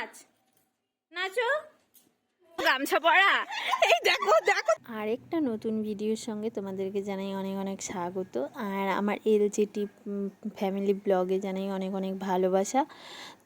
নাচ, নাচো, গামছা পরা, এই দেখো দেখো। আরেকটা নতুন ভিডিওর সঙ্গে তোমাদেরকে জানাই অনেক অনেক স্বাগত। আর আমার এলজেটি ফ্যামিলি ব্লগে জানাই অনেক অনেক ভালোবাসা।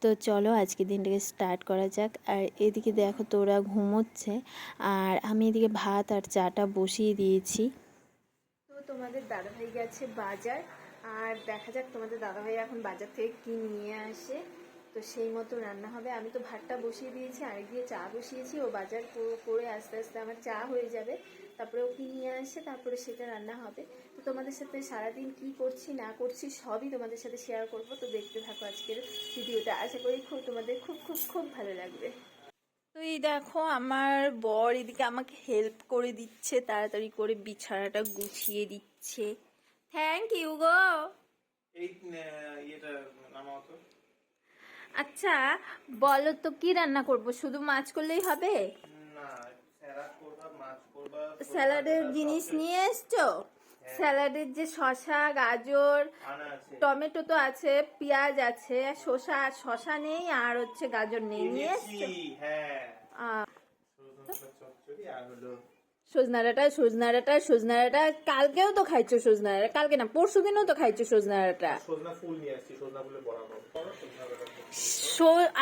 তো চলো আজকে দিনটাকে স্টার্ট করা যাক। আর এদিকে দেখো তোরা ঘুমোচ্ছে, আর আমি এদিকে ভাত আর চাটা বসিয়ে দিয়েছি। তো তোমাদের দাদাভাই গেছে বাজার, আর দেখা যাক তোমাদের দাদাভাই এখন বাজার থেকে কি নিয়ে আসে, তো সেই মতো রান্না হবে। আমি তো ভাতটা বসিয়ে দিয়েছি, আরেক দিয়ে চা বসিয়েছি। ও বাজার করে আস্তে আস্তে আমার চা হয়ে যাবে, তারপরে ও কি নিয়ে আসে, তারপরে সেটা রান্না হবে। তো তোমাদের সাথে সারাদিন কি করছি না করছি সবই তোমাদের সাথে শেয়ার করব। তো দেখতে থাকো আজকের ভিডিওটা, আশা করি তোমাদের খুব খুব খুব ভালো লাগবে। তো এই দেখো আমার বর এদিকে আমাকে হেল্প করে দিচ্ছে, তাড়াতাড়ি করে বিছানাটা গুছিয়ে দিচ্ছে। থ্যাংক ইউ গো। এই ইয়েটা নামাও তো। আচ্ছা বলো তো কি রান্না করব? শুধু মাছ করলেই হবে? না, স্যালাড করবা, মাছ করবা। স্যালাডের জিনিস নিয়ে এসছো? স্যালাডের যে শসা, গাজর, আনা আছে, টমেটো তো আছে, পেঁয়াজ আছে, শসা নেই, আর হচ্ছে গাজর নেই। নিয়ে এনেছি, এসছো? হ্যাঁ। আহ, চচ্চড়ি আর হলো সজনা ডাঁটা কালকেও তো খাইছো সজনা ডাঁটা, কালকে না পরশু দিনও তো খাইছো সজনা ডাঁটা। সজনা ফুল নিয়ে আসছি, সজনা ফুলে বড়া করবো।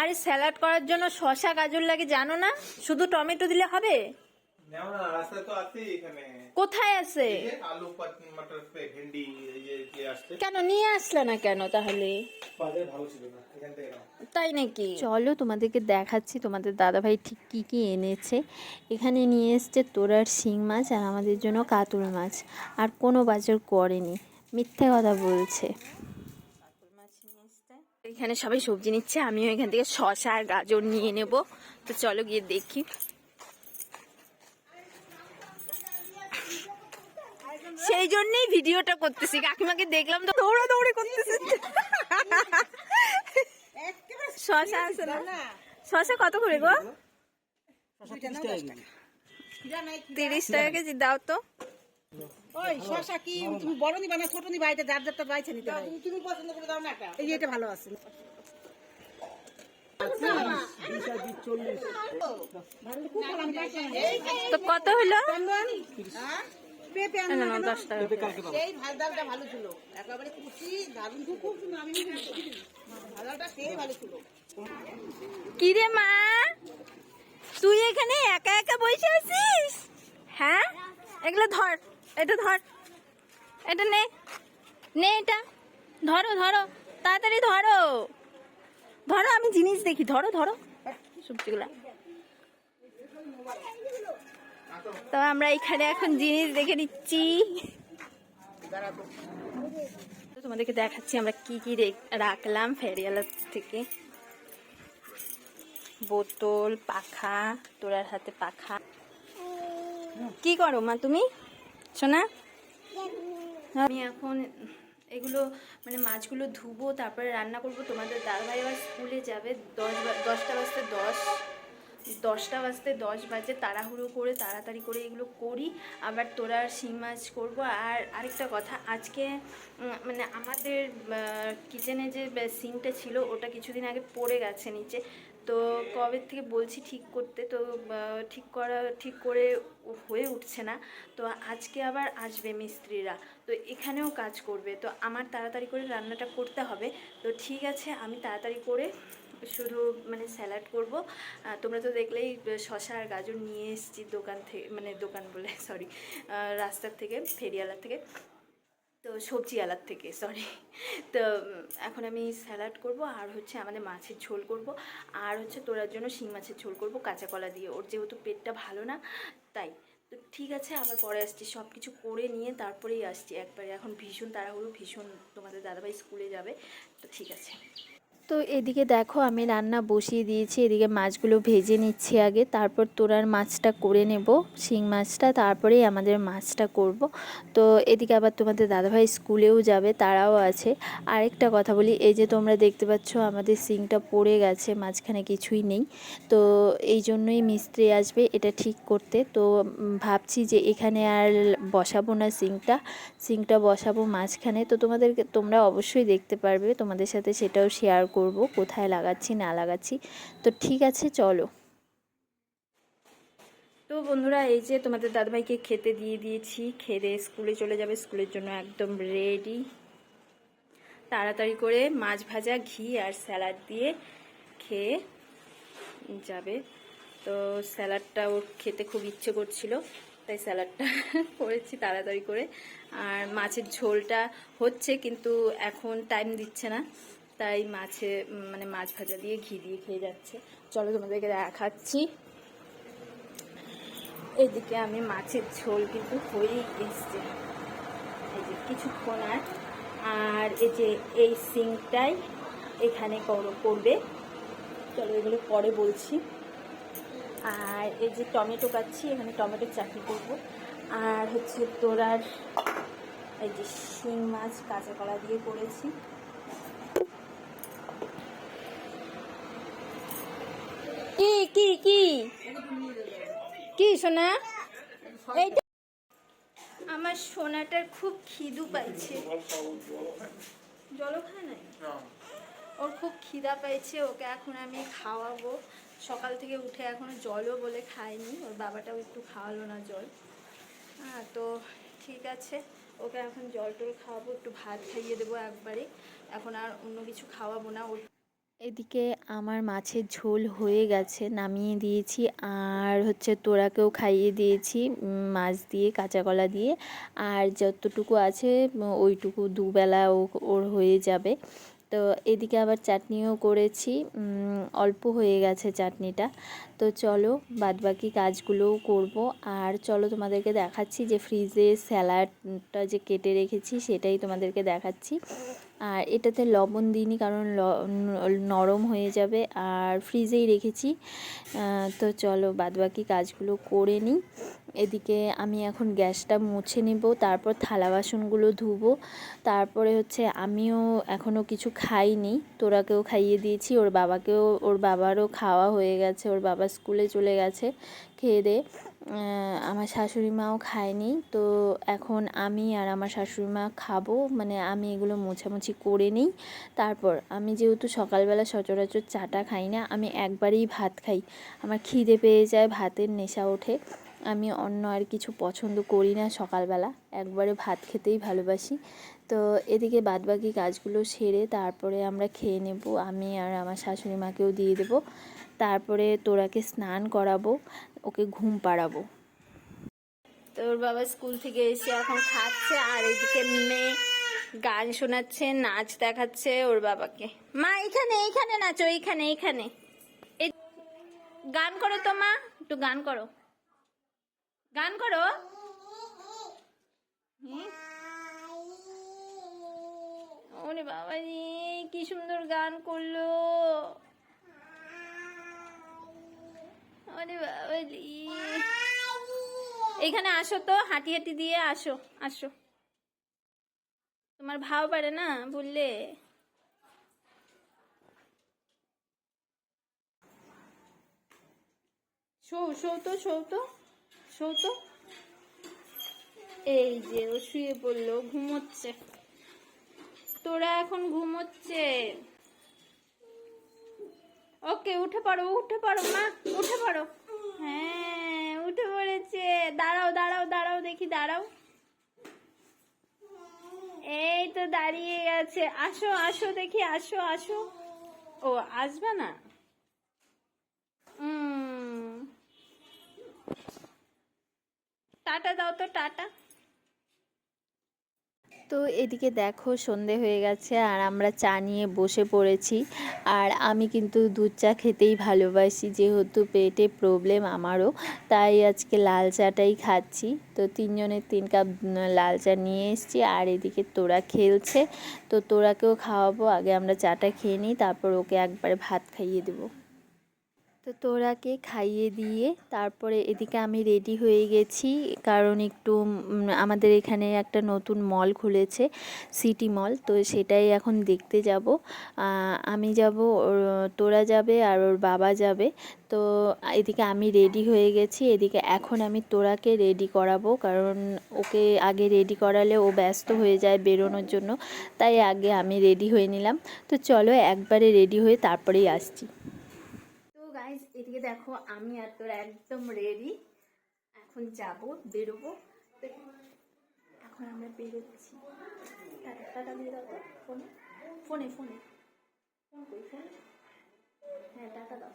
আরে স্যালাড করার জন্য শসা গাজর লাগে জানো না? শুধু টমেটো দিলে হবে? নাও না, রাস্তায় তো আছে এখানে। কোথায় আছে? এই যে আলু মটর ভেন্ডি এই যে কি আসছে। কেন নিয়ে আসলে না কেন তাহলে? বাজারে ভালো ছিল না, এখান থেকে নাও। তাই নাকি? চলো তোমাদেরকে দেখাচ্ছি তোমাদের দাদাভাই ঠিক কি কি এনেছে। এখানে নিয়ে এসছে তোরার শিং মাছ, আর আমাদের জন্য কাতল মাছ। আর কোনো বাজার করেনি, মিথ্যে কথা বলছে। এখানে সবাই সবজি নিচ্ছে, আমিও এখান থেকে শসা আর গাজর নিয়ে নেব। তো চলো গিয়ে দেখি। সেই জন্যই ভিডিওটা করতেছি, কাকিমাকে দেখলাম তো দৌড়াদৌড়ি করতেছে। শসা আছে না? শসা কত করে গো? 30 টাকা কেজি দাও তো। ওই শসা কি তুমি বড় নিবা না ছোট নিবা? এটা যার যারটা বাইছে নিতে হয়। তুমি পছন্দ করে দাও না এটা। এই এটা ভালো আছে। তো কত হলো? পেঁপে না, না, 10 টাকা। সেই ভাজালটা ভালো ছিল, একেবারে কুচি দারুণ খুব সুন্দর। আমি ভাজালটা সেই ভালো ছিল। কি রে মা, তুই এখানে একা একা বসে আছিস? হ্যাঁ, এগুলো ধর, এটা ধর, এটা নে, নে এটা ধরো ধরো, তাড়াতাড়ি ধরো ধরো, আমি জিনিস দেখি, ধরো ধরো সবজিগুলা। তো আমরা এখানে এখন জিনিস দেখে নিচ্ছি। তো তোমাদেরকে দেখাচ্ছি আমরা কি কি রাখলাম ফেরিয়ালা থেকে। বোতল, পাখা, তোরার হাতে পাখা। কি করো মা তুমি? শোনা, আমি এখন এগুলো মানে মাছগুলো ধুবো, তারপরে রান্না করব। তোমাদের দাদাভাই আবার স্কুলে যাবে, 10টা বাজতে 10 বাজে। তাড়াহুড়ো করে তাড়াতাড়ি করে এগুলো করি, আবার তোরার শিং মাছ করবো। আর আরেকটা কথা, আজকে মানে আমাদের কিচেনে যে সিঙ্কটা ছিল ওটা কিছুদিন আগে পড়ে গেছে নিচে। তো কবে থেকে বলছি ঠিক করতে, তো ঠিক করে হয়ে উঠছে না। তো আজকে আবার আসবে মিস্ত্রিরা, তো এখানেও কাজ করবে। তো আমার তাড়াতাড়ি করে রান্নাটা করতে হবে। তো ঠিক আছে, আমি তাড়াতাড়ি করে শুধু মানে স্যালাড করব। তোমরা তো দেখলেই শসা আর গাজর নিয়ে এসেছি দোকান থেকে, মানে দোকান বলে সরি, রাস্তার থেকে, ফেরিয়ালার থেকে, তো সবজিওয়ালার থেকে সরি। তো এখন আমি স্যালাড করব, আর হচ্ছে আমাদের মাছের ঝোল করব, আর হচ্ছে তোরার জন্য শিং মাছের ঝোল করব কাঁচা কলা দিয়ে। ওর যেহেতু পেটটা ভালো না তাই। তো ঠিক আছে, আবার পরে আসছি, সব কিছু করে নিয়ে তারপরেই আসছি একবারে। এখন ভীষণ তাড়াহুড়ো, ভীষণ, তোমাদের দাদাভাই স্কুলে যাবে। তো ঠিক আছে। তো এদিকে দেখো আমি রান্না বসিয়ে দিয়েছি, এদিকে মাছগুলো ভেজে নিচ্ছি আগে, তারপর তোরার মাছটা করে নেব, শিং মাছটা, তারপরেই আমাদের মাছটা করব। তো এদিকে আবার তোমাদের দাদাভাই স্কুলেও যাবে, তারাও আছে। আরেকটা কথা বলি, এই যে তোমরা দেখতে পাচ্ছ আমাদের সিংটা পড়ে গেছে, মাঝখানে কিছুই নেই। তো এই জন্যই মিস্ত্রি আসবে এটা ঠিক করতে। তো ভাবছি যে এখানে আর বসাবো না সিংটা বসাবো মাঝখানে। তো তোমরা অবশ্যই দেখতে পারবে, তোমাদের সাথে সেটাও শেয়ার করব কোথায় লাগাচ্ছি না লাগাচ্ছি। তো ঠিক আছে চলো। তো বন্ধুরা এই যে তোমাদের দাদাভাইকে খেতে দিয়ে দিয়েছি, খেয়ে স্কুলে চলে যাবে, স্কুলের জন্য একদম রেডি। তাড়াতাড়ি করে মাছ ভাজা, ঘি আর স্যালাড দিয়ে খেয়ে যাবে। তো স্যালাডটা ওর খেতে খুব ইচ্ছে করছিল, তাই স্যালাডটা করেছি তাড়াতাড়ি করে। আর মাছের ঝোলটা হচ্ছে কিন্তু এখন টাইম দিচ্ছে না, তাই মাছ ভাজা দিয়ে ঘি দিয়ে খেয়ে যাচ্ছে। চলো তোমাদেরকে দেখাচ্ছি। এইদিকে আমি মাছের ঝোল কিন্তু হয়েই এসছে, এই যে কিছুক্ষণ আর এই যে এই সিঙ্কটাই এখানে করবে। চলো এগুলো পরে বলছি। আর এই যে টমেটো কাটছি, এখানে টমেটোর চাটনি করব। আর হচ্ছে তোরার এই যে শিং মাছ কাঁচা কলা দিয়ে করেছি। কি কি কি কি সোনা? এই আমার সোনাটার খুব খিদু পাইছে, জলও খায় নাই, ওর খুব খিদা পাইছে, ওকে এখন আমি খাওয়াবো। সকাল থেকে উঠে এখনো জলও বলে খায়নি, ওর বাবাটাও একটু খাওয়ালো না জল। হ্যাঁ তো ঠিক আছে, ওকে এখন জল টল খাওয়াবো, একটু ভাত খাইয়ে দেবো একবারে, এখন আর অন্য কিছু খাওয়াবো না। এদিকে আমার মাছের ঝোল হয়ে গেছে, নামিয়ে দিয়েছি। আর হচ্ছে তোরাকেও খাইয়ে দিয়েছি মাছ দিয়ে, কাঁচা কলা দিয়ে। আর যতটুকু আছে ওইটুকু দুবেলা ওর হয়ে যাবে। তো এদিকে আবার চাটনিও করেছি, অল্প হয়ে গেছে চাটনিটা। তো চলো বাদবাকি কাজগুলোও করব। আর চলো তোমাদেরকে দেখাচ্ছি যে ফ্রিজে স্যালাডটা যে কেটে রেখেছি সেটাই তোমাদেরকে দেখাচ্ছি। আর এটাতে লবণ দিইনি কারণ নরম হয়ে যাবে, আর ফ্রিজেই রেখেছি। তো চলো বাদবাকি কাজগুলো করে নিই। এদিকে আমি এখন গ্যাসটা মুছে নেব, তারপর থালা বাসনগুলো ধুবো। তারপরে হচ্ছে আমিও এখনও কিছু খাইনি, তোরাকেও খাইয়ে দিয়েছি, ওর বাবারও খাওয়া হয়ে গেছে, ওর বাবা স্কুলে চলে গেছে খেয়ে দিয়ে। আমার শাশুড়ি মাও খায়নি, তো এখন আমি আর আমার শাশুড়ি মা খাবো। মানে আমি এগুলো মোছামুছি করে নিই। তারপর আমি যেহেতু সকালবেলা সচরাচর চাটা খাই না, আমি একবারেই ভাত খাই। আমার খিদে পেয়ে যায়, ভাতের নেশা ওঠে, আমি অন্য আর কিছু পছন্দ করি না সকালবেলা, একবারে ভাত খেতেই ভালোবাসি। তো এদিকে বাদবাকি কাজগুলো সেরে তারপরে আমরা খেয়ে নেব, আমি আর আমার শাশুড়ি মাকেও দিয়ে দেবো। তারপরে তোরাকে স্নান করাবো, ওকে ঘুম পাড়াবো। তোর বাবা স্কুল থেকে এসে এখন খাচ্ছে, আর এদিকে মেয়ে গান শোনাচ্ছে, নাচ দেখাচ্ছে ওর বাবাকে। মা এইখানে এইখানে নাচো, এইখানে এইখানে গান করো তো মা, একটু গান করো, গান করো। ওরে বাবা রে, কি সুন্দর গান করলো, ওরে বাবা রে। এখানে আসো তো, হাঁটি হাঁটি দিয়ে আসো, আসো, তোমার ভাও পারে না বললে। শো তো। এই যে ও শুয়ে পড়লো, ঘুমোচ্ছে, তোরা এখন ঘুমোচ্ছে। ওকে উঠে পড়ো মা, উঠে পড়ো। হ্যাঁ উঠে পড়েছে, দাঁড়াও দাঁড়াও দাঁড়াও দেখি, দাঁড়াও, এই তো দাঁড়িয়ে গেছে। আসো আসো দেখি, আসো আসো। ও আসবে না, টাটা দাও তো, টাটা। তো এদিকে দেখো সন্ধে হয়ে গেছে আর আমরা চা নিয়ে বসে পড়েছি। আর আমি কিন্তু দুধ চা খেতেই ভালোবাসি, যেহেতু পেটে প্রবলেম আমারও, তাই আজকে লাল চাটাই খাচ্ছি। তো 3 জনের 3 কাপ লাল চা নিয়ে এসেছি। আর এদিকে তোরা খেলছে, তো তোরাকেও খাওয়াবো। আগে আমরা চাটা খেয়ে নিই, তারপর ওকে একবারে ভাত খাইয়ে দেবো। তো তোরাকে খাইয়ে দিয়ে তারপরে এদিকে আমি রেডি হয়ে গেছি, কারণ একটু আমাদের এখানে একটা নতুন মল খুলেছে, সিটি মল, তো সেটাই এখন দেখতে যাব। আমি যাব, তোরা যাবে আর ওর বাবা যাবে। তো এদিকে আমি রেডি হয়ে গেছি, এদিকে এখন আমি তোরাকে রেডি করাবো, কারণ ওকে আগে রেডি করালে ও ব্যস্ত হয়ে যায় বেরোনোর জন্য, তাই আগে আমি রেডি হয়ে নিলাম। তো চলো একবারে রেডি হয়ে তারপরেই আসছি। গাইজ এদিকে দেখো আমি আর তোরা একদম রেডি, এখন যাব, বেরোবো। তো এখন আমরা বেরোচ্ছি। টাটা দিয়ে দাও তো ফোনে ফোনে ফোনে ফোন করি ফোন, হ্যাঁ টাটা দাও।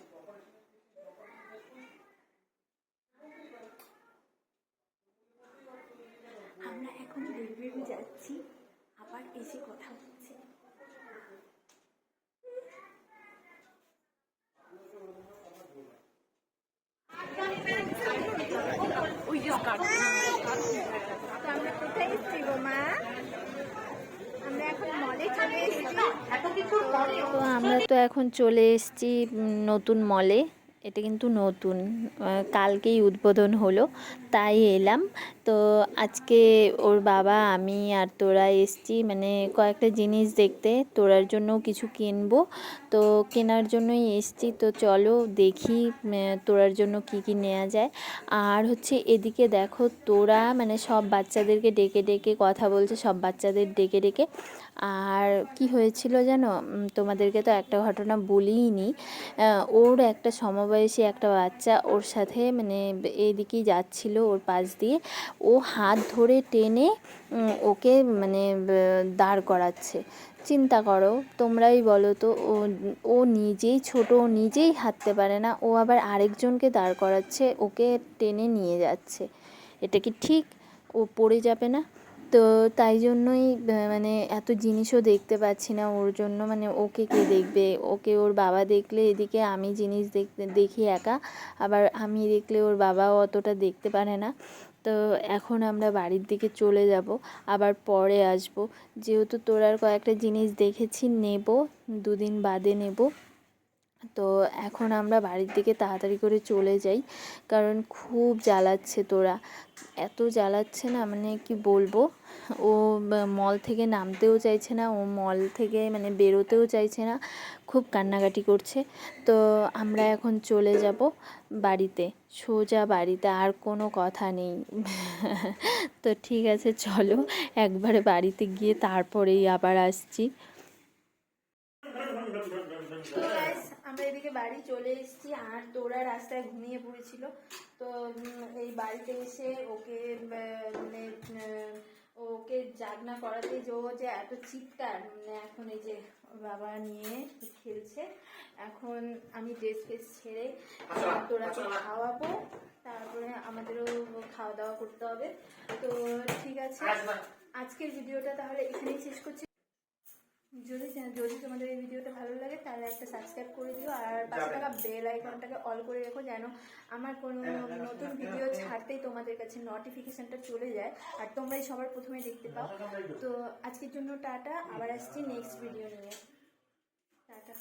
আমরা এখন বেরিয়ে যাচ্ছি, আবার এসে কথা হচ্ছে। আমরা কোথায় এসেছি গো মা? আমরা এখন মলে চলে এসেছি। তো আমরা তো এখন চলে এসেছি নতুন মলে। এটা কিন্তু নতুন, কালকেই উদ্বোধন হলো, তাই এলাম। তো আজকে ওর বাবা, আমি আর তোরা এসছি মানে কয়েকটা জিনিস দেখতে, তোরার জন্য কিছু কিনবো, তো কেনার জন্যই এসছি। তো চলো দেখি তোরার জন্য কি কি নেওয়া যায়। আর হচ্ছে এদিকে দেখো তোরা মানে সব বাচ্চাদেরকে ডেকে ডেকে কথা বলছে, সব বাচ্চাদের ডেকে ডেকে। আর কি হয়েছিল জানো, তোমাদেরকে তো একটা ঘটনা বলিনি। ওর একটা সমবয়সী একটা বাচ্চা ওর সাথে মানে এইদিকেই যাচ্ছিল ওর পাশ দিয়ে, ও হাত ধরে টেনে ওকে মানে দাঁড় করাচ্ছে। চিন্তা করো, তোমরাই বলো তো, ও নিজেই ছোট, ও নিজেই হাঁটতে পারে না, ও আবার আরেকজনকে দাঁড় করাচ্ছে, ওকে টেনে নিয়ে যাচ্ছে। এটা কি ঠিক? ও পড়ে যাবে না? তো তাই জন্যই মানে এত জিনিসও দেখতে পাচ্ছি না ওর জন্য, মানে ওকে কে দেখবে? ওকে ওর বাবা দেখলে, এদিকে আমি জিনিস দেখি একা, আবার আমি দেখলে ওর বাবাও অতটা দেখতে পারে না। তো এখন আমরা বাড়ির দিকে চলে যাব, আবার পরে আসব, যেহেতু তোরার কয়েকটা জিনিস দেখেছি, নেব, দুদিন বাদে নেব। তো এখন আমরা বাড়ির দিকে তাড়াতাড়ি করে চলে যাই, কারণ খুব জ্বালাচ্ছে তোরা, এত জ্বালাচ্ছে না মানে কি বলবো। ও মল থেকে নামতেও চাইছে না, ও মল থেকে মানে বেরোতেও চাইছে না, খুব কান্নাকাটি করছে। তো আমরা এখন চলে যাব বাড়িতে, সোজা বাড়িতে, আর কোনো কথা নেই। তো ঠিক আছে চলো একবারে বাড়িতে গিয়ে তারপরেই আবার আসছি। তো গাইস আমরা এদিকে বাড়ি চলে এসেছি, আর তোরা রাস্তায় ঘুমিয়ে পড়েছিল। তো এই বাড়িতে এসে ওকে মানে ওকে জাগনা করাতে যে ও যে এত চিৎকার, মানে এখন এই যে বাবা নিয়ে খেলছে। এখন আমি ড্রেস ফ্রেস ছেড়ে তোরাকে খাওয়াবো, তারপরে আমাদেরও খাওয়া দাওয়া করতে হবে। তো ঠিক আছে, আজকের ভিডিওটা তাহলে এখানেই শেষ করছি। যদি তোমাদের এই ভিডিওটা ভালো লাগে তাহলে একটা সাবস্ক্রাইব করে দিও, আর পাশে থাকা বেল আইকনটাকে অল করে রেখো, যেন আমার কোনো নতুন ভিডিও ছাড়তেই তোমাদের কাছে নোটিফিকেশনটা চলে যায়, আর তোমরাই সবার প্রথমে দেখতে পাও। তো আজকের জন্য টাটা, আবার আসছি নেক্সট ভিডিও নিয়ে। টাটা।